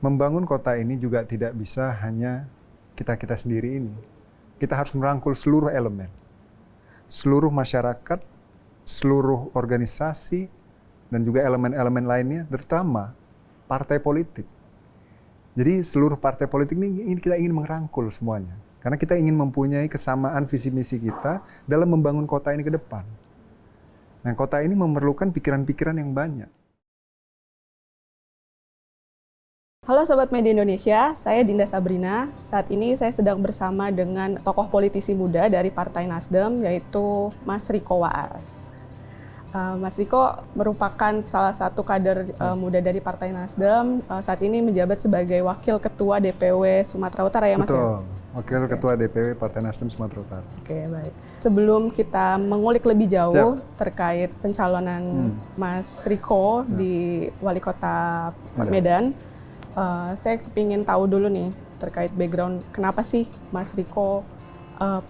membangun kota ini juga tidak bisa hanya kita-kita sendiri ini. Kita harus merangkul seluruh elemen, seluruh masyarakat, seluruh organisasi, dan juga elemen-elemen lainnya, terutama partai politik. Jadi seluruh partai politik ini kita ingin merangkul semuanya. Karena kita ingin mempunyai kesamaan visi misi kita dalam membangun kota ini ke depan. Nah, kota ini memerlukan pikiran-pikiran yang banyak. Halo Sobat Media Indonesia, saya Dinda Sabrina. Saat ini saya sedang bersama dengan tokoh politisi muda dari Partai Nasdem, yaitu Mas Riko Waas. Mas Riko merupakan salah satu kader muda dari Partai Nasdem, saat ini menjabat sebagai Wakil Ketua DPW Sumatera Utara ya Mas? Betul, Wakil Ketua DPW Partai Nasdem Sumatera Utara. Oke, baik. Sebelum kita mengulik lebih jauh terkait pencalonan Mas Riko di Wali Kota Medan, saya ingin tahu dulu nih terkait background kenapa sih Mas Riko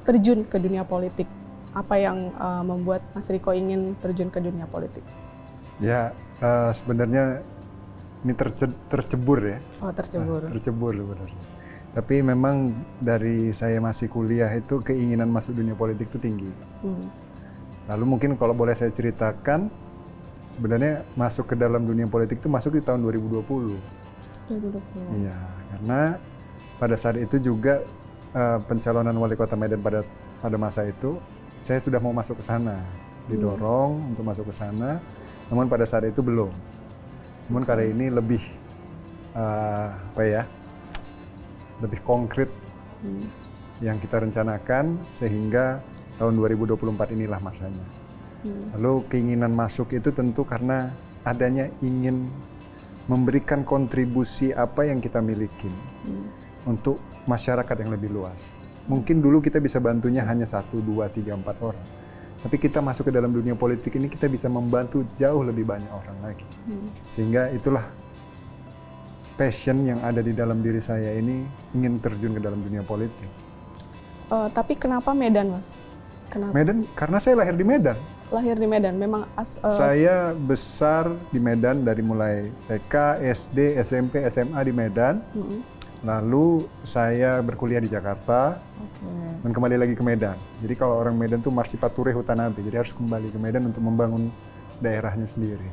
terjun ke dunia politik? Apa yang membuat Mas Riko ingin terjun ke dunia politik? Ya, sebenarnya ini tercebur ya. Oh, tercebur. Tercebur sebenarnya. Tapi memang dari saya masih kuliah itu keinginan masuk dunia politik itu tinggi. Lalu mungkin kalau boleh saya ceritakan, sebenarnya masuk ke dalam dunia politik itu masuk di tahun 2020. 2020. Iya, karena pada saat itu juga pencalonan wali kota Medan pada masa itu, saya sudah mau masuk ke sana, didorong untuk masuk ke sana, namun pada saat itu belum. Namun kali ini lebih lebih konkret yang kita rencanakan sehingga tahun 2024 inilah masanya. Lalu keinginan masuk itu tentu karena adanya ingin memberikan kontribusi apa yang kita miliki untuk masyarakat yang lebih luas. Mungkin dulu kita bisa bantunya hanya 1, 2, 3, 4 orang. Tapi kita masuk ke dalam dunia politik ini kita bisa membantu jauh lebih banyak orang lagi. Sehingga itulah passion yang ada di dalam diri saya ini ingin terjun ke dalam dunia politik. Tapi kenapa Medan, Mas? Kenapa? Medan, karena saya lahir di Medan. Lahir di Medan, memang saya besar di Medan dari mulai TK, SD, SMP, SMA di Medan. Lalu saya berkuliah di Jakarta dan kembali lagi ke Medan. Jadi kalau orang Medan tuh Marsipature Hutanabe, jadi harus kembali ke Medan untuk membangun daerahnya sendiri.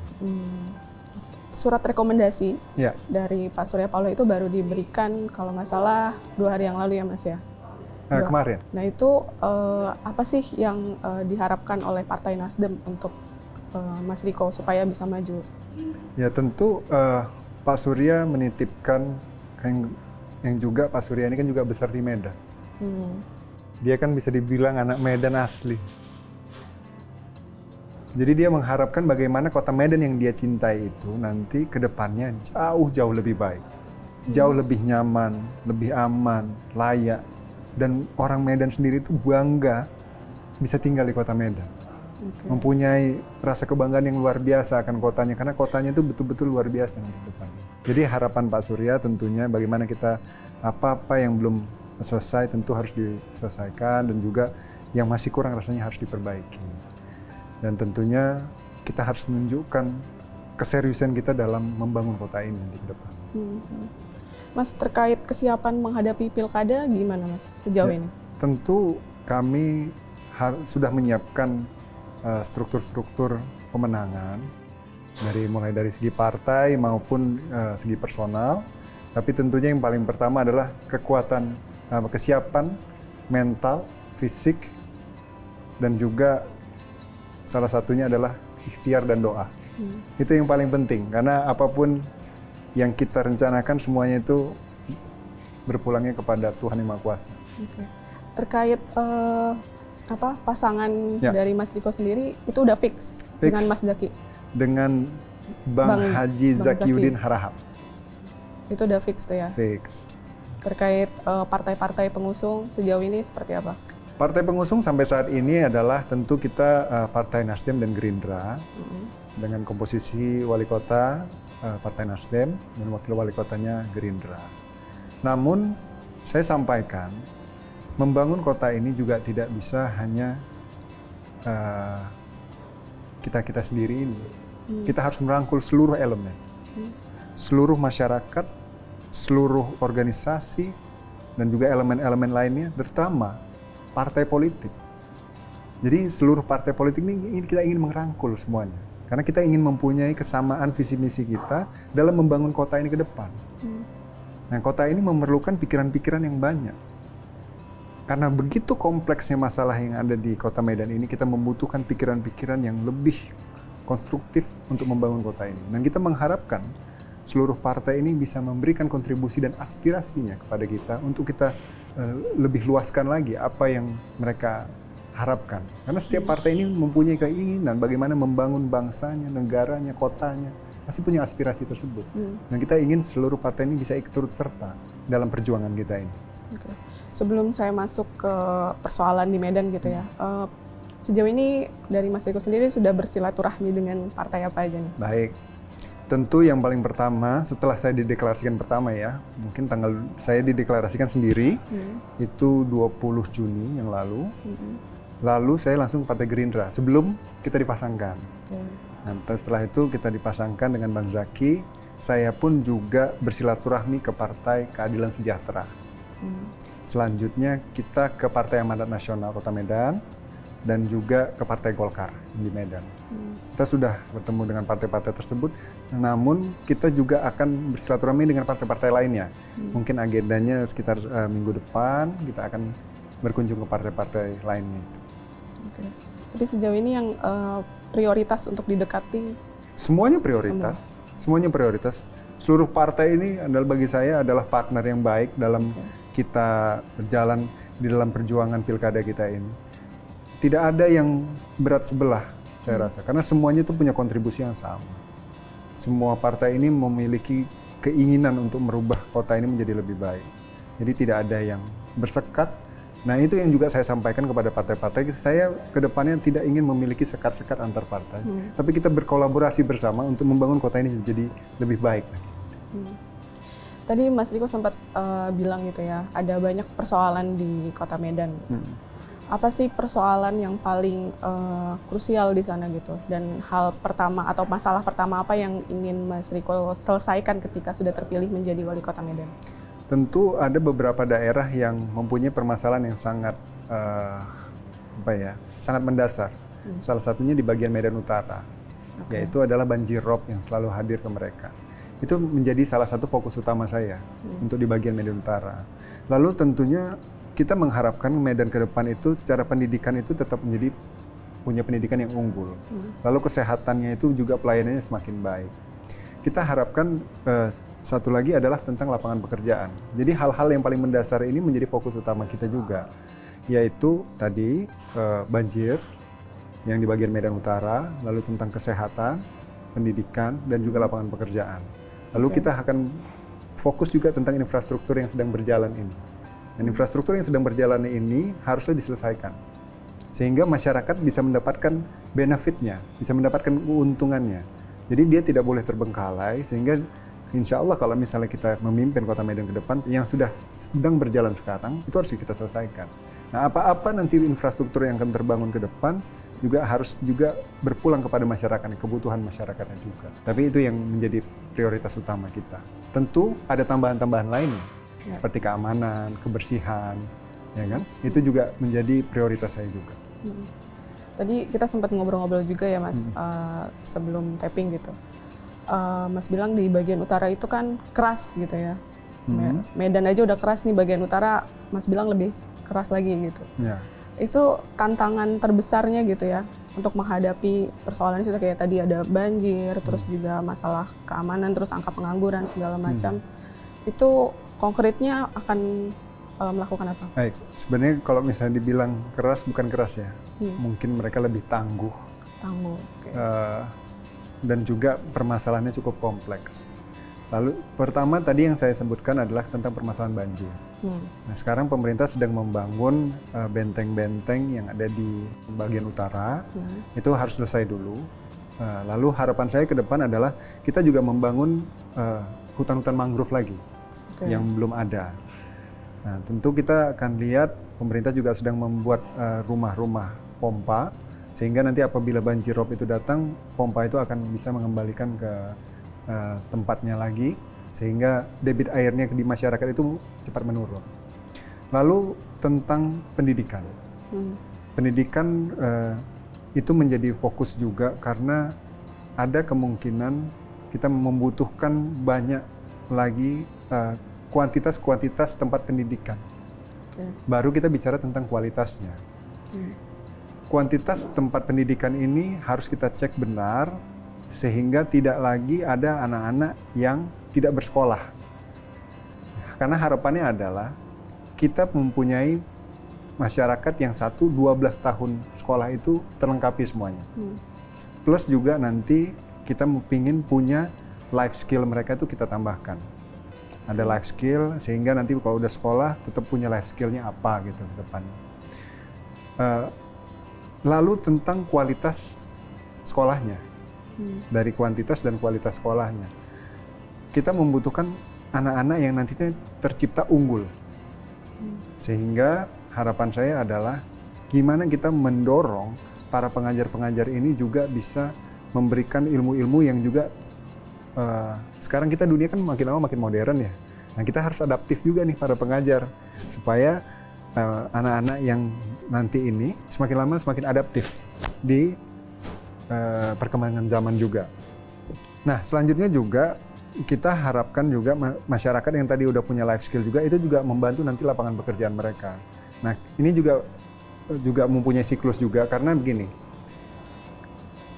Surat rekomendasi dari Pak Surya Paloh itu baru diberikan kalau nggak salah 2 hari yang lalu ya Mas ya? Kemarin. Nah itu apa sih yang diharapkan oleh Partai Nasdem untuk Mas Riko supaya bisa maju? Ya tentu Pak Surya menitipkan yang juga Pak Surya ini kan juga besar di Medan. Dia kan bisa dibilang anak Medan asli. Jadi dia mengharapkan bagaimana kota Medan yang dia cintai itu nanti ke depannya jauh lebih baik. Jauh lebih nyaman, lebih aman, layak. Dan orang Medan sendiri itu bangga bisa tinggal di kota Medan. Mempunyai rasa kebanggaan yang luar biasa akan kotanya, karena kotanya itu betul-betul luar biasa nanti ke depannya. Jadi harapan Pak Surya tentunya bagaimana kita apa-apa yang belum selesai tentu harus diselesaikan dan juga yang masih kurang rasanya harus diperbaiki. Dan tentunya kita harus menunjukkan keseriusan kita dalam membangun kota ini nanti ke depan. Mas, terkait kesiapan menghadapi pilkada gimana Mas sejauh ini? Tentu kami sudah menyiapkan struktur-struktur pemenangan mulai dari segi partai maupun segi personal, tapi tentunya yang paling pertama adalah kesiapan mental, fisik, dan juga salah satunya adalah ikhtiar dan doa. Itu yang paling penting, karena apapun yang kita rencanakan semuanya itu berpulangnya kepada Tuhan Yang Maha Kuasa. Terkait pasangan dari Mas Riko sendiri itu udah fix dengan Mas Zaki? Dengan Bang Haji Zakiuddin Harahap. Itu udah fix tuh ya? Fix. Terkait partai-partai pengusung sejauh ini seperti apa? Partai pengusung sampai saat ini adalah tentu kita Partai Nasdem dan Gerindra dengan komposisi wali kota Partai Nasdem dan wakil wali kotanya Gerindra. Namun saya sampaikan membangun kota ini juga tidak bisa hanya kita sendiri ini. Kita harus merangkul seluruh elemen, seluruh masyarakat, seluruh organisasi dan juga elemen-elemen lainnya, terutama partai politik. Jadi seluruh partai politik ini kita ingin merangkul semuanya. Karena kita ingin mempunyai kesamaan visi misi kita dalam membangun kota ini ke depan. Nah, kota ini memerlukan pikiran-pikiran yang banyak. Karena begitu kompleksnya masalah yang ada di Kota Medan ini, kita membutuhkan pikiran-pikiran yang lebih konstruktif untuk membangun kota ini. Dan kita mengharapkan seluruh partai ini bisa memberikan kontribusi dan aspirasinya kepada kita untuk kita lebih luaskan lagi apa yang mereka harapkan. Karena setiap partai ini mempunyai keinginan bagaimana membangun bangsanya, negaranya, kotanya. Pasti punya aspirasi tersebut. Dan kita ingin seluruh partai ini bisa ikut turut serta dalam perjuangan kita ini. Oke. Sebelum saya masuk ke persoalan di Medan gitu ya, sejauh ini dari Mas Riko sendiri sudah bersilaturahmi dengan partai apa aja nih? Baik. Tentu yang paling pertama, setelah saya dideklarasikan pertama ya, mungkin tanggal saya dideklarasikan sendiri, itu 20 Juni yang lalu. Lalu saya langsung Partai Gerindra, sebelum kita dipasangkan. Nah, setelah itu kita dipasangkan dengan Bang Zaki, saya pun juga bersilaturahmi ke Partai Keadilan Sejahtera. Selanjutnya kita ke Partai Amanat Nasional Kota Medan, dan juga ke Partai Golkar di Medan. Kita sudah bertemu dengan partai-partai tersebut, namun kita juga akan bersilaturahmi dengan partai-partai lainnya. Mungkin agendanya sekitar minggu depan kita akan berkunjung ke partai-partai lainnya. Oke. Tapi sejauh ini yang prioritas untuk didekati? Semuanya prioritas. Semuanya prioritas. Seluruh partai ini adalah bagi saya adalah partner yang baik dalam kita berjalan di dalam perjuangan pilkada kita ini. Tidak ada yang berat sebelah, saya rasa. Karena semuanya itu punya kontribusi yang sama. Semua partai ini memiliki keinginan untuk merubah kota ini menjadi lebih baik. Jadi tidak ada yang bersekat. Nah, itu yang juga saya sampaikan kepada partai-partai. Saya ke depannya tidak ingin memiliki sekat-sekat antar partai. Tapi kita berkolaborasi bersama untuk membangun kota ini menjadi lebih baik. Tadi Mas Riko sempat bilang gitu ya, ada banyak persoalan di Kota Medan. Apa sih persoalan yang paling krusial di sana gitu? Dan hal pertama atau masalah pertama apa yang ingin Mas Riko selesaikan ketika sudah terpilih menjadi wali kota Medan? Tentu ada beberapa daerah yang mempunyai permasalahan yang sangat sangat mendasar. Salah satunya di bagian Medan Utara, yaitu adalah banjir rob yang selalu hadir ke mereka. Itu menjadi salah satu fokus utama saya untuk di bagian Medan Utara. Lalu tentunya kita mengharapkan Medan ke depan itu secara pendidikan itu tetap menjadi punya pendidikan yang unggul. Lalu kesehatannya itu juga pelayanannya semakin baik. Kita harapkan satu lagi adalah tentang lapangan pekerjaan. Jadi hal-hal yang paling mendasar ini menjadi fokus utama kita juga, yaitu tadi banjir yang di bagian Medan Utara, lalu tentang kesehatan, pendidikan, dan juga lapangan pekerjaan. Lalu kita akan fokus juga tentang infrastruktur yang sedang berjalan ini. Dan infrastruktur yang sedang berjalan ini harusnya diselesaikan. Sehingga masyarakat bisa mendapatkan benefitnya, bisa mendapatkan keuntungannya. Jadi dia tidak boleh terbengkalai, sehingga insya Allah kalau misalnya kita memimpin Kota Medan ke depan, yang sudah sedang berjalan sekarang, itu harus kita selesaikan. Nah, apa-apa nanti infrastruktur yang akan terbangun ke depan, juga harus juga berpulang kepada masyarakat, kebutuhan masyarakatnya juga. Tapi itu yang menjadi prioritas utama kita. Tentu ada tambahan-tambahan lain, seperti keamanan, kebersihan, ya kan? Itu juga menjadi prioritas saya juga. Tadi kita sempat ngobrol-ngobrol juga ya Mas, sebelum tapping gitu. Mas bilang di bagian utara itu kan keras gitu ya. Medan aja udah keras nih, bagian utara Mas bilang lebih keras lagi gitu. Ya. Itu tantangan terbesarnya gitu ya untuk menghadapi persoalan itu, kayak tadi ada banjir, terus juga masalah keamanan, terus angka pengangguran segala macam. Itu konkretnya akan melakukan apa? Baik, sebenarnya kalau misalnya dibilang keras, bukan keras ya. Mungkin mereka lebih tangguh. Tangguh. Dan juga permasalahannya cukup kompleks. Lalu pertama tadi yang saya sebutkan adalah tentang permasalahan banjir. Nah, sekarang pemerintah sedang membangun benteng-benteng yang ada di bagian utara. Itu harus selesai dulu. Lalu harapan saya ke depan adalah kita juga membangun hutan-hutan mangrove lagi yang belum ada. Nah, tentu kita akan lihat pemerintah juga sedang membuat rumah-rumah pompa, sehingga nanti apabila banjir rob itu datang, pompa itu akan bisa mengembalikan ke tempatnya lagi, sehingga debit airnya di masyarakat itu cepat menurun. Lalu tentang pendidikan. Pendidikan itu menjadi fokus juga karena ada kemungkinan kita membutuhkan banyak lagi kuantitas tempat pendidikan. Baru kita bicara tentang kualitasnya. Kuantitas tempat pendidikan ini harus kita cek benar sehingga tidak lagi ada anak-anak yang tidak bersekolah. Karena harapannya adalah kita mempunyai masyarakat yang 12 tahun sekolah itu terlengkapi semuanya. Plus juga nanti kita ingin punya life skill mereka itu kita tambahkan. Ada life skill sehingga nanti kalau udah sekolah tetap punya life skillnya apa gitu ke depan. Lalu tentang kualitas sekolahnya, dari kuantitas dan kualitas sekolahnya. Kita membutuhkan anak-anak yang nantinya tercipta unggul. Sehingga harapan saya adalah gimana kita mendorong para pengajar-pengajar ini juga bisa memberikan ilmu-ilmu yang juga sekarang kita dunia kan makin lama makin modern ya. Nah kita harus adaptif juga nih para pengajar supaya anak-anak yang nanti ini semakin lama semakin adaptif di perkembangan zaman juga. Nah selanjutnya juga kita harapkan juga masyarakat yang tadi udah punya life skill juga itu juga membantu nanti lapangan pekerjaan mereka. Nah ini juga mempunyai siklus juga karena begini,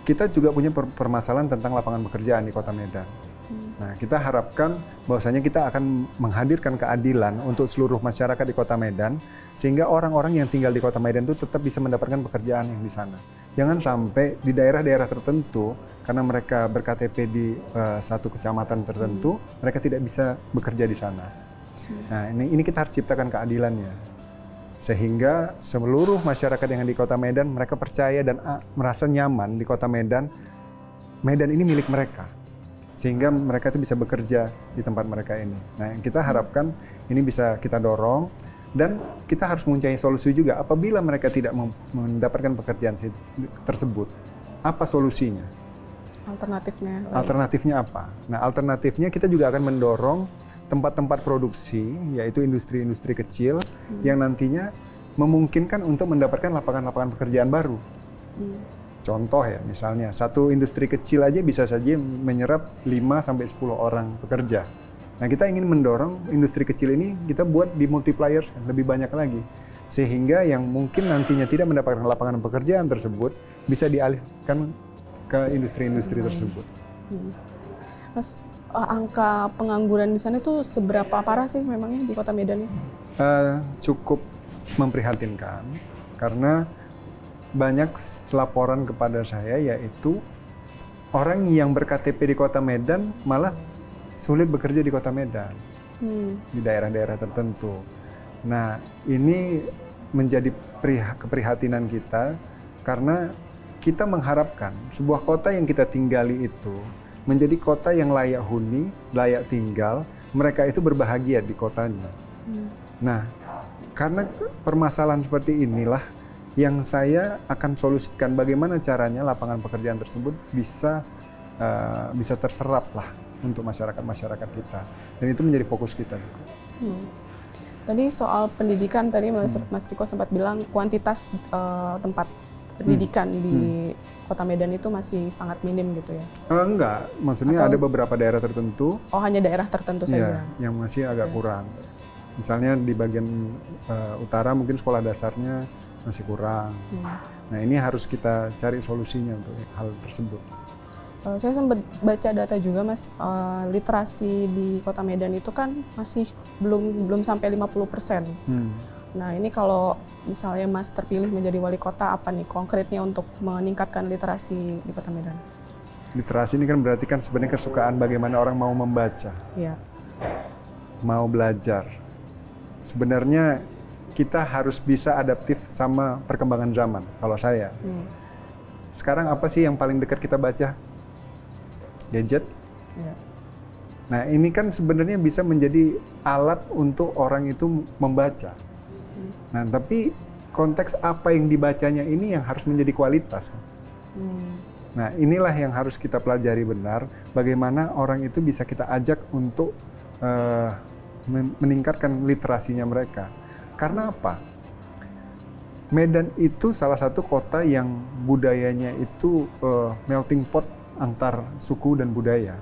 kita juga punya permasalahan tentang lapangan pekerjaan di Kota Medan. Nah, kita harapkan bahwasanya kita akan menghadirkan keadilan untuk seluruh masyarakat di Kota Medan, sehingga orang-orang yang tinggal di Kota Medan itu tetap bisa mendapatkan pekerjaan yang di sana. Jangan sampai di daerah-daerah tertentu, karena mereka ber-KTP di satu kecamatan tertentu, mereka tidak bisa bekerja di sana. Nah, ini kita harus ciptakan keadilannya. Sehingga seluruh masyarakat yang di Kota Medan, mereka percaya dan merasa nyaman di Kota Medan. Medan ini milik mereka. Sehingga mereka itu bisa bekerja di tempat mereka ini. Nah, yang kita harapkan ini bisa kita dorong dan kita harus mencari solusi juga. Apabila mereka tidak mendapatkan pekerjaan tersebut, apa solusinya? Alternatifnya? Alternatifnya apa? Nah, alternatifnya kita juga akan mendorong tempat-tempat produksi, yaitu industri-industri kecil yang nantinya memungkinkan untuk mendapatkan lapangan-lapangan pekerjaan baru. Contoh ya, misalnya satu industri kecil aja bisa saja menyerap 5-10 orang pekerja. Nah, kita ingin mendorong industri kecil ini kita buat di multipliers lebih banyak lagi. Sehingga yang mungkin nantinya tidak mendapatkan lapangan pekerjaan tersebut bisa dialihkan ke industri-industri tersebut. Mas, angka pengangguran di sana itu seberapa parah sih memangnya di Kota Medan ini? Cukup memprihatinkan karena banyak laporan kepada saya yaitu orang yang ber-KTP di Kota Medan malah sulit bekerja di Kota Medan, di daerah-daerah tertentu. Nah, ini menjadi keprihatinan kita karena kita mengharapkan sebuah kota yang kita tinggali itu menjadi kota yang layak huni, layak tinggal, mereka itu berbahagia di kotanya. Nah, karena permasalahan seperti inilah yang saya akan solusikan bagaimana caranya lapangan pekerjaan tersebut bisa terserap lah untuk masyarakat kita, dan itu menjadi fokus kita. Tadi soal pendidikan tadi Mas Riko sempat bilang kuantitas tempat pendidikan di Kota Medan itu masih sangat minim gitu ya? Enggak, maksudnya ada beberapa daerah tertentu. Oh, hanya daerah tertentu saja? Yang masih agak kurang. Misalnya di bagian utara mungkin sekolah dasarnya masih kurang. Nah, ini harus kita cari solusinya untuk hal tersebut. Saya sempat baca data juga Mas, literasi di Kota Medan itu kan masih belum sampai 50%. Nah, ini kalau misalnya Mas terpilih menjadi wali kota, apa nih konkretnya untuk meningkatkan literasi di Kota Medan? Literasi ini kan berarti kan sebenarnya kesukaan bagaimana orang mau membaca, mau belajar. Sebenarnya kita harus bisa adaptif sama perkembangan zaman, kalau saya. Sekarang apa sih yang paling dekat kita baca? Gadget. Nah, ini kan sebenarnya bisa menjadi alat untuk orang itu membaca. Nah, tapi konteks apa yang dibacanya ini yang harus menjadi kualitas. Nah, inilah yang harus kita pelajari benar, bagaimana orang itu bisa kita ajak untuk meningkatkan literasinya mereka. Karena apa? Medan itu salah satu kota yang budayanya itu melting pot antar suku dan budaya.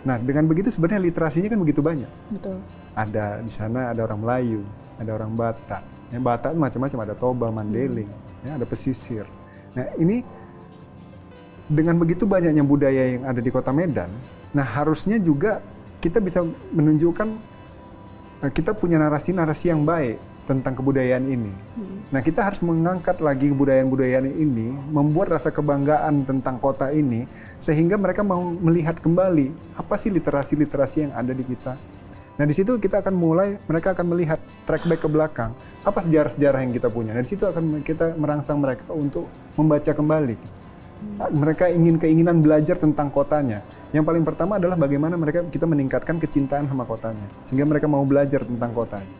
Nah, dengan begitu sebenarnya literasinya kan begitu banyak. Betul. Ada di sana ada orang Melayu, ada orang Batak. Ya, Batak macam-macam, ada Toba, Mandeling, ya, ada pesisir. Nah, ini dengan begitu banyaknya budaya yang ada di Kota Medan, nah harusnya juga kita bisa menunjukkan kita punya narasi-narasi yang baik tentang kebudayaan ini. Nah, kita harus mengangkat lagi kebudayaan-budayaan ini, membuat rasa kebanggaan tentang kota ini, sehingga mereka mau melihat kembali apa sih literasi-literasi yang ada di kita. Nah, di situ kita akan mulai, mereka akan melihat track back ke belakang, apa sejarah-sejarah yang kita punya. Nah, di situ akan kita merangsang mereka untuk membaca kembali. Mereka keinginan belajar tentang kotanya. Yang paling pertama adalah bagaimana kita meningkatkan kecintaan sama kotanya, sehingga mereka mau belajar tentang kotanya.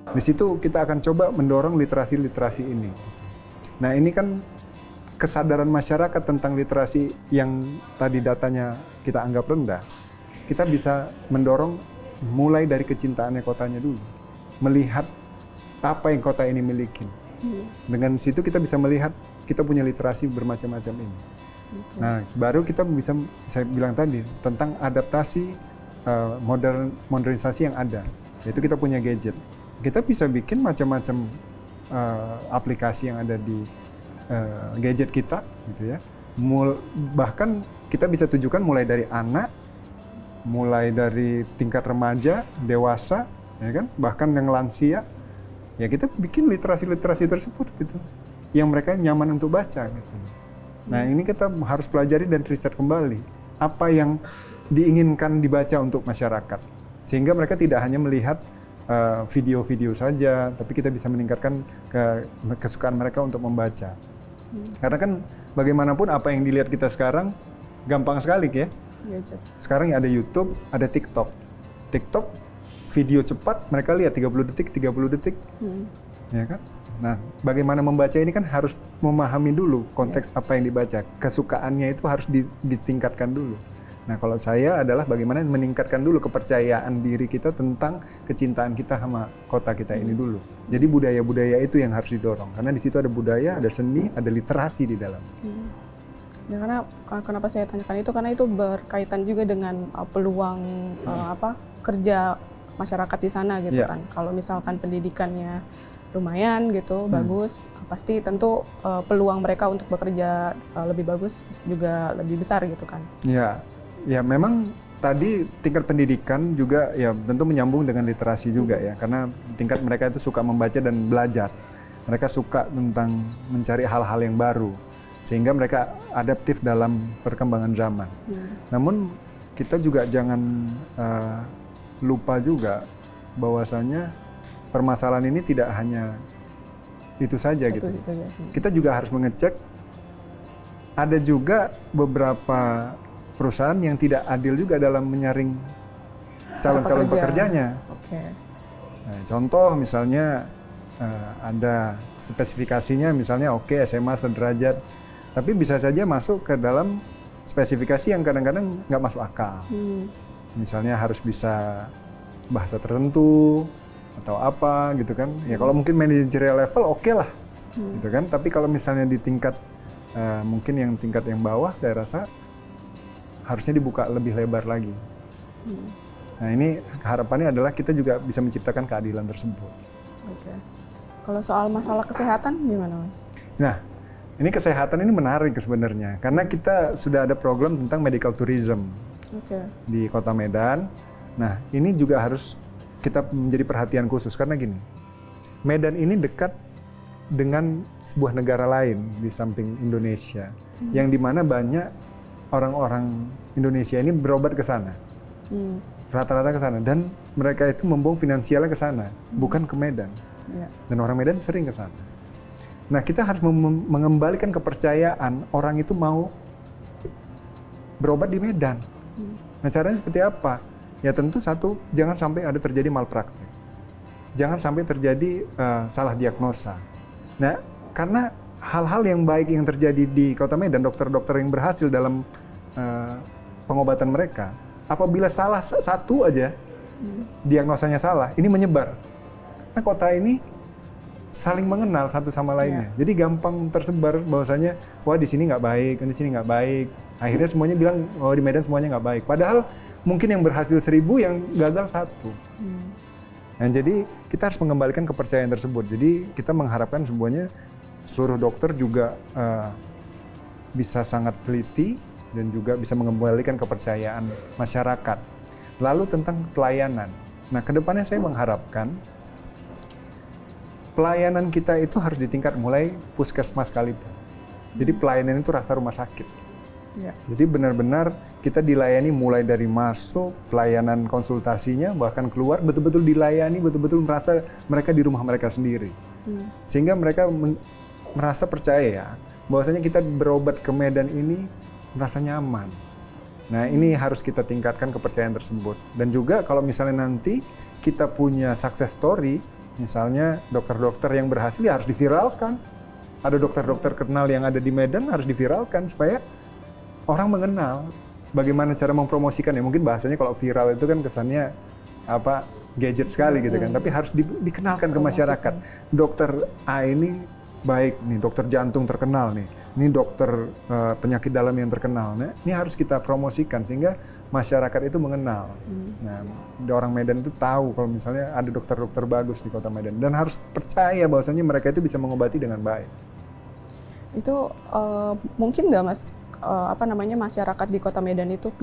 Di situ kita akan coba mendorong literasi-literasi ini. Nah, ini kan kesadaran masyarakat tentang literasi yang tadi datanya kita anggap rendah. Kita bisa mendorong mulai dari kecintaannya kotanya dulu, melihat apa yang kota ini miliki. Dengan situ kita bisa melihat kita punya literasi bermacam-macam ini. Nah, baru kita bisa, saya bilang tadi, tentang adaptasi modernisasi yang ada, yaitu kita punya gadget. Kita bisa bikin macam-macam aplikasi yang ada di gadget kita, gitu ya. Bahkan kita bisa tujukan mulai dari anak, mulai dari tingkat remaja, dewasa, ya kan, bahkan yang lansia, ya kita bikin literasi-literasi tersebut gitu, yang mereka nyaman untuk baca gitu. Nah, ini kita harus pelajari dan riset kembali apa yang diinginkan dibaca untuk masyarakat, sehingga mereka tidak hanya melihat video-video saja, tapi kita bisa meningkatkan kesukaan mereka untuk membaca. Karena kan bagaimanapun apa yang dilihat kita sekarang gampang sekali ya. Sekarang ada YouTube, ada TikTok. TikTok video cepat, mereka lihat 30 detik. Ya kan? Nah, bagaimana membaca ini kan harus memahami dulu konteks apa yang dibaca. Kesukaannya itu harus ditingkatkan dulu. Nah, kalau saya adalah bagaimana meningkatkan dulu kepercayaan diri kita tentang kecintaan kita sama kota kita ini dulu. Jadi budaya-budaya itu yang harus didorong. Karena di situ ada budaya, ada seni, ada literasi di dalam. Ya, karena kenapa saya tanyakan itu, karena itu berkaitan juga dengan peluang kerja masyarakat di sana gitu kan. Kalau misalkan pendidikannya lumayan gitu, bagus, pasti tentu peluang mereka untuk bekerja lebih bagus juga lebih besar gitu kan. Ya memang tadi tingkat pendidikan juga ya tentu menyambung dengan literasi juga ya, karena tingkat mereka itu suka membaca dan belajar. Mereka suka tentang mencari hal-hal yang baru, sehingga mereka adaptif dalam perkembangan zaman. Namun kita juga jangan lupa juga bahwasanya permasalahan ini tidak hanya itu saja gitu. Kita juga harus mengecek, ada juga beberapa perusahaan yang tidak adil juga dalam menyaring calon-calon pekerjanya. Nah, contoh misalnya ada spesifikasinya misalnya SMA sederajat, tapi bisa saja masuk ke dalam spesifikasi yang kadang-kadang nggak masuk akal. Misalnya harus bisa bahasa tertentu atau apa gitu kan. Ya kalau mungkin managerial level oke lah, gitu kan. Tapi kalau misalnya di tingkat mungkin yang tingkat yang bawah, saya rasa harusnya dibuka lebih lebar lagi. Nah, ini harapannya adalah kita juga bisa menciptakan keadilan tersebut. Kalau soal masalah kesehatan gimana, Mas? Nah, ini kesehatan ini menarik sebenarnya, karena kita sudah ada program tentang medical tourism di Kota Medan. Nah, ini juga harus kita menjadi perhatian khusus, karena gini, Medan ini dekat dengan sebuah negara lain di samping Indonesia, yang dimana banyak orang-orang Indonesia ini berobat ke sana, rata-rata ke sana, dan mereka itu membawa finansialnya ke sana, bukan ke Medan. Dan orang Medan sering ke sana. Nah, kita harus mengembalikan kepercayaan orang itu mau berobat di Medan. Nah, caranya seperti apa? Ya tentu satu, jangan sampai ada terjadi malpraktek. Jangan sampai terjadi salah diagnosa. Nah, karena hal-hal yang baik yang terjadi di Kota Medan, dokter-dokter yang berhasil dalam pengobatan mereka, apabila salah satu aja, diagnosanya salah, ini menyebar. Nah, kota ini saling mengenal satu sama lainnya. Jadi gampang tersebar bahwasanya wah di sini nggak baik, di sini nggak baik. Akhirnya semuanya bilang oh di Medan semuanya nggak baik. Padahal mungkin yang berhasil 1000 yang gagal 1. Nah, jadi kita harus mengembalikan kepercayaan tersebut. Jadi kita mengharapkan semuanya seluruh dokter juga bisa sangat teliti dan juga bisa mengembalikan kepercayaan masyarakat. Lalu tentang pelayanan. Nah, kedepannya saya mengharapkan pelayanan kita itu harus ditingkat mulai puskesmas sekalipun. Jadi pelayanan itu rasa rumah sakit. Jadi benar-benar kita dilayani mulai dari masuk, pelayanan konsultasinya, bahkan keluar betul-betul dilayani, betul-betul merasa mereka di rumah mereka sendiri. Sehingga mereka merasa percaya bahwasanya kita berobat ke Medan ini merasa nyaman. Nah, ini harus kita tingkatkan kepercayaan tersebut. Dan juga kalau misalnya nanti kita punya success story, misalnya dokter-dokter yang berhasil ya harus diviralkan. Ada dokter-dokter kenal yang ada di Medan harus diviralkan supaya orang mengenal bagaimana cara mempromosikannya. Mungkin bahasanya kalau viral itu kan kesannya gadget sekali gitu kan. Tapi harus dikenalkan ke masyarakat. Dokter A ini baik nih, dokter jantung terkenal nih. Ini dokter penyakit dalam yang terkenal. Nah, ini harus kita promosikan sehingga masyarakat itu mengenal. Nah, orang Medan itu tahu kalau misalnya ada dokter-dokter bagus di Kota Medan dan harus percaya bahwasanya mereka itu bisa mengobati dengan baik. Itu mungkin nggak Mas, masyarakat di Kota Medan itu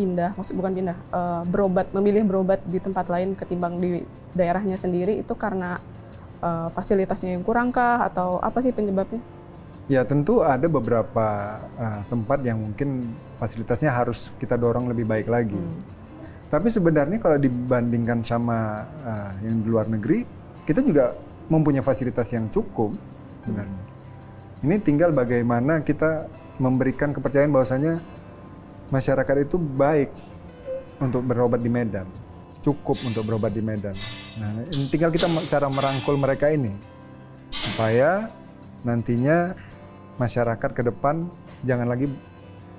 memilih berobat di tempat lain ketimbang di daerahnya sendiri itu karena fasilitasnya yang kurang kah atau apa sih penyebabnya? Ya tentu ada beberapa tempat yang mungkin fasilitasnya harus kita dorong lebih baik lagi. Tapi sebenarnya kalau dibandingkan sama yang di luar negeri, kita juga mempunyai fasilitas yang cukup sebenarnya. Ini tinggal bagaimana kita memberikan kepercayaan bahwasanya masyarakat itu baik untuk berobat di Medan, cukup untuk berobat di Medan. Nah, tinggal kita cara merangkul mereka ini supaya nantinya masyarakat ke depan jangan lagi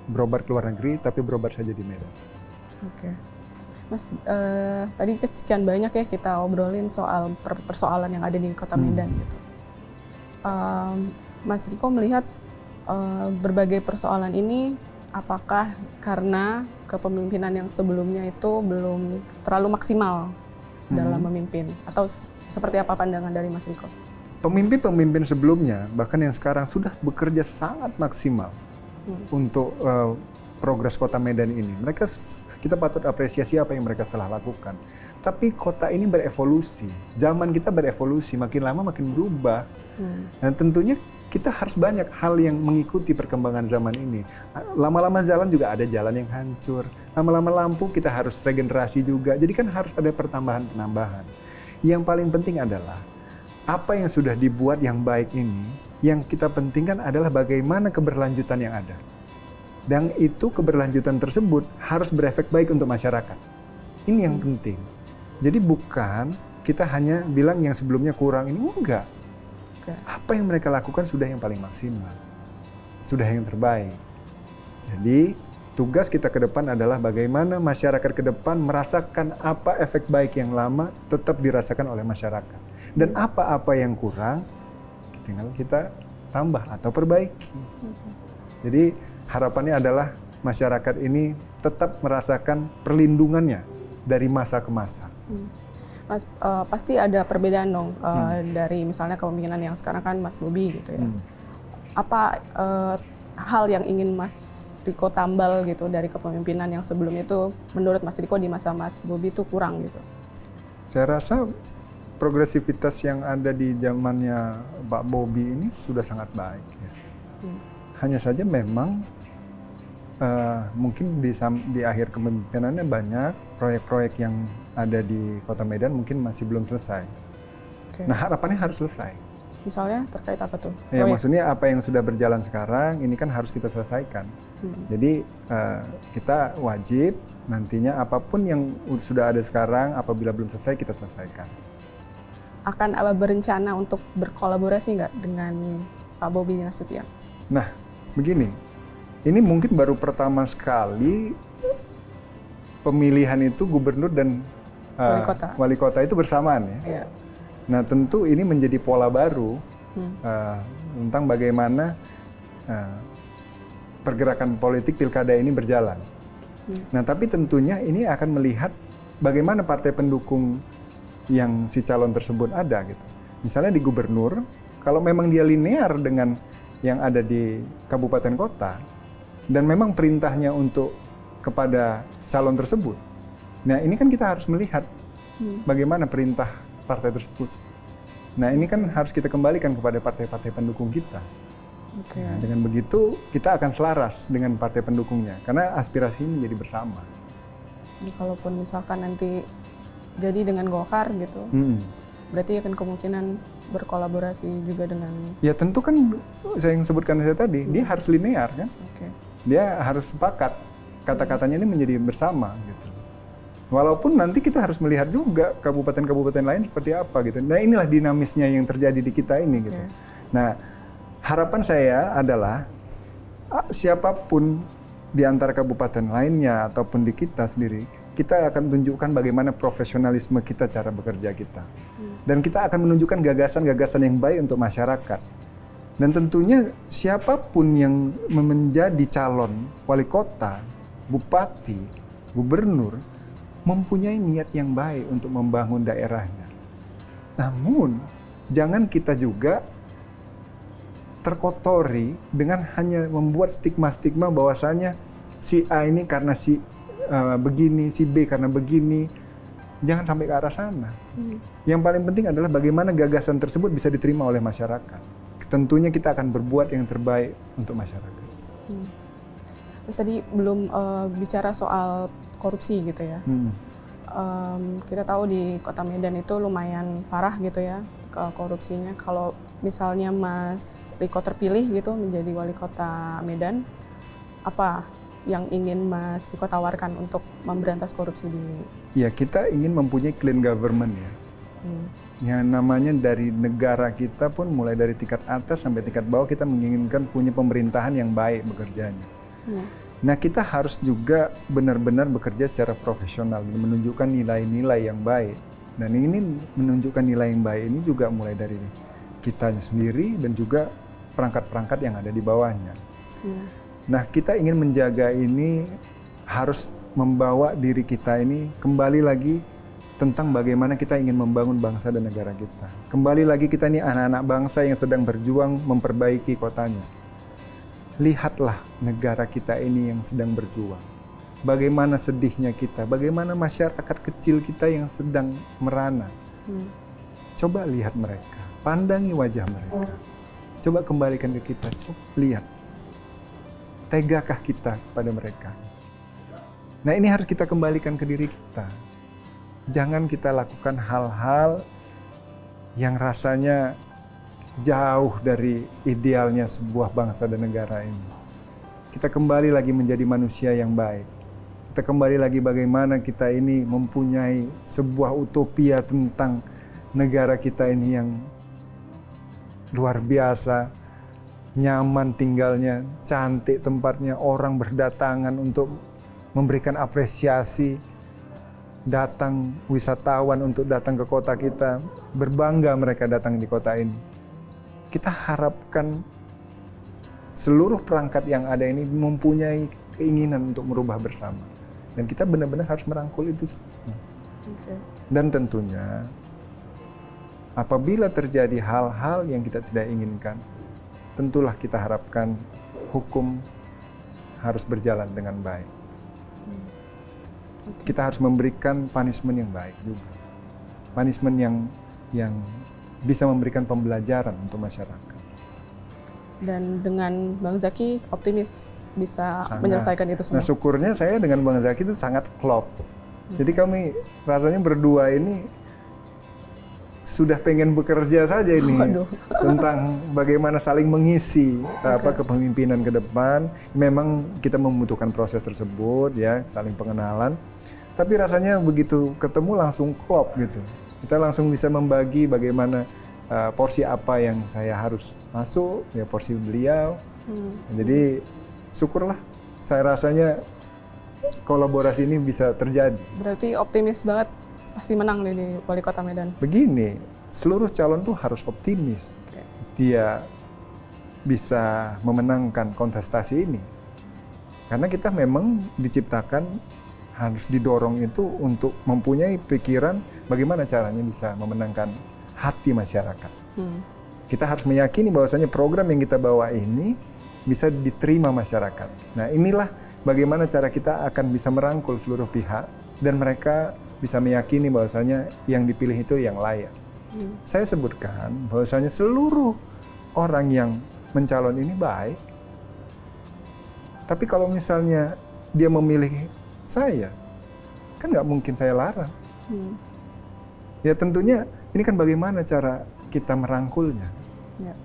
berobat ke luar negeri, tapi berobat saja di Medan. Oke. Mas, tadi sekian banyak ya kita obrolin soal persoalan yang ada di Kota Medan gitu. Mas Riko melihat berbagai persoalan ini apakah karena kepemimpinan yang sebelumnya itu belum terlalu maksimal dalam memimpin atau seperti apa pandangan dari Mas Riko? Pemimpin-pemimpin sebelumnya bahkan yang sekarang sudah bekerja sangat maksimal untuk progres Kota Medan ini. Kita patut apresiasi apa yang mereka telah lakukan. Tapi kota ini berevolusi, zaman kita berevolusi, makin lama makin berubah. Dan tentunya kita harus banyak hal yang mengikuti perkembangan zaman ini. Lama-lama jalan juga ada jalan yang hancur. Lama-lama lampu kita harus regenerasi juga. Jadi kan harus ada pertambahan-penambahan. Yang paling penting adalah apa yang sudah dibuat yang baik ini, yang kita pentingkan adalah bagaimana keberlanjutan yang ada. Dan itu keberlanjutan tersebut harus berefek baik untuk masyarakat. Ini yang penting. Jadi bukan kita hanya bilang yang sebelumnya kurang, ini enggak. Apa yang mereka lakukan sudah yang paling maksimal, sudah yang terbaik. Jadi tugas kita ke depan adalah bagaimana masyarakat ke depan merasakan apa efek baik yang lama tetap dirasakan oleh masyarakat. Dan apa-apa yang kurang, tinggal kita tambah atau perbaiki. Jadi harapannya adalah masyarakat ini tetap merasakan perlindungannya dari masa ke masa. Mas, pasti ada perbedaan dong dari misalnya kepemimpinan yang sekarang kan Mas Bobi gitu ya. Apa hal yang ingin Mas Riko tambal gitu dari kepemimpinan yang sebelumnya itu menurut Mas Riko di masa Mas Bobi itu kurang gitu? Saya rasa progresivitas yang ada di zamannya Pak Bobi ini sudah sangat baik ya. Hanya saja memang mungkin di akhir kepemimpinannya banyak proyek-proyek yang ada di Kota Medan mungkin masih belum selesai. Nah harapannya harus selesai. Misalnya terkait apa tuh? Ya maksudnya apa yang sudah berjalan sekarang ini kan harus kita selesaikan. Jadi kita wajib nantinya apapun yang sudah ada sekarang apabila belum selesai kita selesaikan. Akan berencana untuk berkolaborasi nggak dengan Pak Bobi Nasution? Nah begini, ini mungkin baru pertama sekali pemilihan itu gubernur dan wali kota itu bersamaan ya. Iya. Nah tentu ini menjadi pola baru tentang bagaimana pergerakan politik pilkada ini berjalan. Nah tapi tentunya ini akan melihat bagaimana partai pendukung yang si calon tersebut ada gitu. Misalnya di gubernur, kalau memang dia linear dengan yang ada di kabupaten kota, dan memang perintahnya untuk kepada calon tersebut. Nah ini kan kita harus melihat bagaimana perintah partai tersebut. Nah ini kan harus kita kembalikan kepada partai-partai pendukung kita. Nah, dengan begitu kita akan selaras dengan partai pendukungnya, karena aspirasi ini menjadi bersama. Jadi, kalaupun misalkan nanti jadi dengan Golkar gitu, berarti akan kemungkinan berkolaborasi juga dengan... Ya tentu kan saya yang sebutkan saya tadi, dia harus linear kan, dia harus sepakat, kata-katanya ini menjadi bersama gitu. Walaupun nanti kita harus melihat juga kabupaten-kabupaten lain seperti apa gitu. Nah inilah dinamisnya yang terjadi di kita ini gitu. Nah harapan saya adalah siapapun di antara kabupaten lainnya ataupun di kita sendiri, kita akan tunjukkan bagaimana profesionalisme kita, cara bekerja kita. Dan kita akan menunjukkan gagasan-gagasan yang baik untuk masyarakat. Dan tentunya siapapun yang menjadi calon wali kota, bupati, gubernur, mempunyai niat yang baik untuk membangun daerahnya. Namun, jangan kita juga terkotori dengan hanya membuat stigma-stigma bahwasanya si A ini karena si begini, si B karena begini. Jangan sampai ke arah sana. Yang paling penting adalah bagaimana gagasan tersebut bisa diterima oleh masyarakat. Tentunya kita akan berbuat yang terbaik untuk masyarakat. Terus tadi belum bicara soal korupsi gitu ya. Kita tahu di Kota Medan itu lumayan parah gitu ya korupsinya. Kalau misalnya Mas Riko terpilih gitu menjadi wali kota Medan, apa yang ingin Mas Riko tawarkan untuk memberantas korupsi di... Ya, kita ingin mempunyai clean government ya. Yang namanya dari negara kita pun mulai dari tingkat atas sampai tingkat bawah kita menginginkan punya pemerintahan yang baik bekerjanya. Nah kita harus juga benar-benar bekerja secara profesional, menunjukkan nilai-nilai yang baik. Dan ini menunjukkan nilai yang baik ini juga mulai dari kitanya sendiri dan juga perangkat-perangkat yang ada di bawahnya. Nah kita ingin menjaga ini, harus membawa diri kita ini kembali lagi tentang bagaimana kita ingin membangun bangsa dan negara kita. Kembali lagi kita ini anak-anak bangsa yang sedang berjuang memperbaiki kotanya. Lihatlah negara kita ini yang sedang berjuang. Bagaimana sedihnya kita, bagaimana masyarakat kecil kita yang sedang merana. Coba lihat mereka, pandangi wajah mereka. Coba kembalikan ke kita, coba lihat. Tegakah kita pada mereka? Nah ini harus kita kembalikan ke diri kita. Jangan kita lakukan hal-hal yang rasanya jauh dari idealnya sebuah bangsa dan negara ini. Kita kembali lagi menjadi manusia yang baik. Kita kembali lagi bagaimana kita ini mempunyai sebuah utopia tentang negara kita ini yang luar biasa, nyaman tinggalnya, cantik tempatnya, orang berdatangan untuk memberikan apresiasi, datang wisatawan untuk datang ke kota kita, berbangga mereka datang di kota ini. Kita harapkan seluruh perangkat yang ada ini mempunyai keinginan untuk merubah bersama. Dan kita benar-benar harus merangkul itu semua. Dan tentunya apabila terjadi hal-hal yang kita tidak inginkan, tentulah kita harapkan hukum harus berjalan dengan baik. Kita harus memberikan punishment yang baik juga. Punishment yang bisa memberikan pembelajaran untuk masyarakat. Dan dengan Bang Zaki optimis bisa Sangat. menyelesaikan itu semua. Nah syukurnya saya dengan Bang Zaki itu sangat klop. Jadi kami rasanya berdua ini sudah pengen bekerja saja ini tentang bagaimana saling mengisi kepemimpinan ke depan. Memang kita membutuhkan proses tersebut ya, saling pengenalan. Tapi rasanya begitu ketemu langsung klop gitu. Kita langsung bisa membagi bagaimana porsi apa yang saya harus masuk, ya porsi beliau. Jadi syukurlah, saya rasanya kolaborasi ini bisa terjadi. Berarti optimis banget pasti menang nih di Wali Kota Medan? Begini, seluruh calon tuh harus optimis. Oke. Dia bisa memenangkan kontestasi ini. Karena kita memang diciptakan harus didorong itu untuk mempunyai pikiran bagaimana caranya bisa memenangkan hati masyarakat. Kita harus meyakini bahwasanya program yang kita bawa ini bisa diterima masyarakat. Nah, inilah bagaimana cara kita akan bisa merangkul seluruh pihak dan mereka bisa meyakini bahwasanya yang dipilih itu yang layak. Saya sebutkan bahwasanya seluruh orang yang mencalon ini baik. Tapi kalau misalnya dia memilih saya, kan nggak mungkin saya larang. Ya tentunya ini kan bagaimana cara kita merangkulnya. Ya.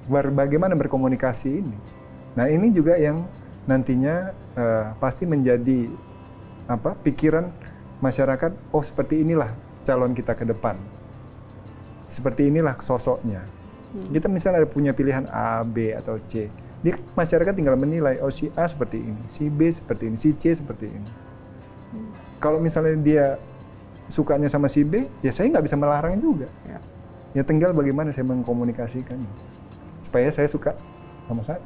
Bagaimana berkomunikasi ini. Nah ini juga yang nantinya pasti menjadi pikiran masyarakat, oh seperti inilah calon kita ke depan. Seperti inilah sosoknya. Kita misalnya ada punya pilihan A, B, atau C. Masyarakat tinggal menilai, oh si A seperti ini, si B seperti ini, si C seperti ini. Kalau misalnya dia sukanya sama si B, ya saya nggak bisa melarang juga. Ya tinggal bagaimana saya mengkomunikasikannya. Supaya saya suka sama saya.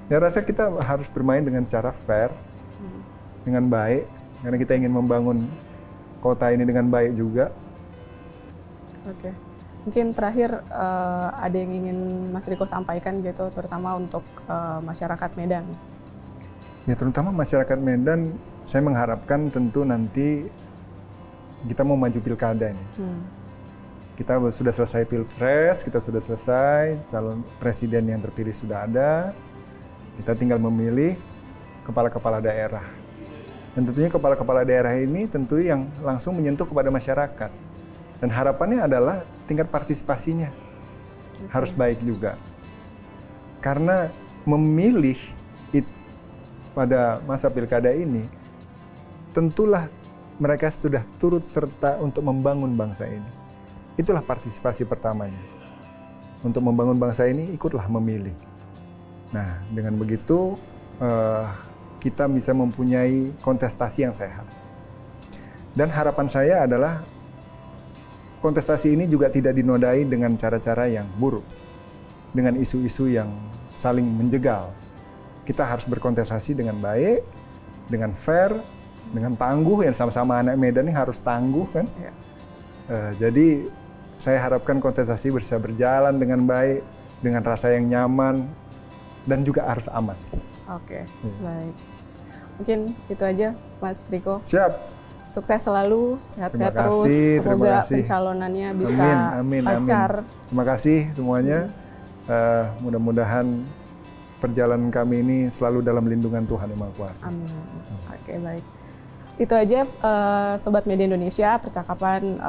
Ya rasa kita harus bermain dengan cara fair, dengan baik, karena kita ingin membangun kota ini dengan baik juga. Oke. Mungkin terakhir ada yang ingin Mas Riko sampaikan gitu, terutama untuk masyarakat Medan. Ya terutama masyarakat Medan, saya mengharapkan tentu nanti kita mau maju pilkada ini. Kita sudah selesai pilpres, kita sudah selesai, calon presiden yang terpilih sudah ada. Kita tinggal memilih kepala-kepala daerah. Dan tentunya kepala-kepala daerah ini tentu yang langsung menyentuh kepada masyarakat. Dan harapannya adalah tingkat partisipasinya harus baik juga. Karena memilih pada masa pilkada ini, tentulah mereka sudah turut serta untuk membangun bangsa ini. Itulah partisipasi pertamanya. Untuk membangun bangsa ini, ikutlah memilih. Nah, dengan begitu kita bisa mempunyai kontestasi yang sehat. Dan harapan saya adalah kontestasi ini juga tidak dinodai dengan cara-cara yang buruk, dengan isu-isu yang saling menjegal. Kita harus berkontestasi dengan baik, dengan fair, dengan tangguh, yang sama-sama anak Medan ini harus tangguh kan. Jadi saya harapkan kontestasi bisa berjalan dengan baik, dengan rasa yang nyaman, dan juga harus aman. Oke, baik. Mungkin itu aja Mas Riko. Siap. Sukses selalu, sehat-sehat terus. Semoga pencalonannya bisa lancar. Terima kasih semuanya. Mudah-mudahan perjalanan kami ini selalu dalam lindungan Tuhan Yang Maha Kuasa. Amin. Oke, baik. Itu aja Sobat Media Indonesia, percakapan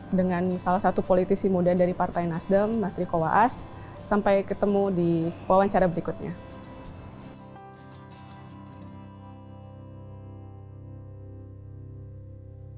dengan salah satu politisi muda dari Partai Nasdem, Mas Riko Waas. Sampai ketemu di wawancara berikutnya.